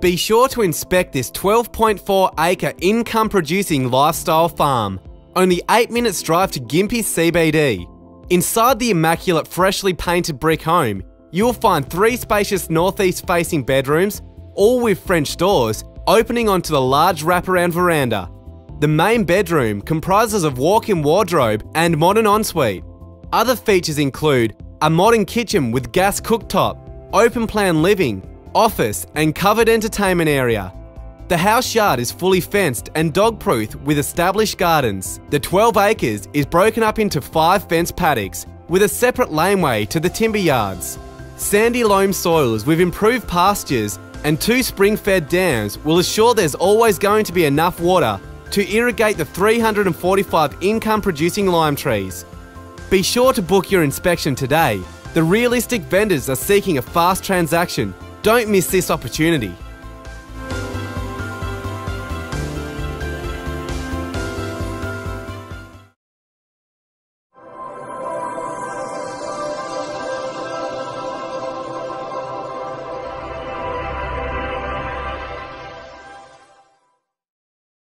Be sure to inspect this 12.4 acre income producing lifestyle farm. Only 8 minutes drive to Gympie CBD. Inside the immaculate freshly painted brick home, you'll find 3 spacious northeast facing bedrooms, all with French doors, opening onto the large wraparound veranda. The main bedroom comprises of walk-in wardrobe and modern ensuite. Other features include a modern kitchen with gas cooktop, open plan living, office and covered entertainment area. The house yard is fully fenced and dog-proof with established gardens. The 12 acres is broken up into 5 fenced paddocks with a separate laneway to the timber yards. Sandy loam soils with improved pastures and 2 spring-fed dams will assure there's always going to be enough water to irrigate the 345 income-producing lime trees. Be sure to book your inspection today. The realistic vendors are seeking a fast transaction. Don't miss this opportunity.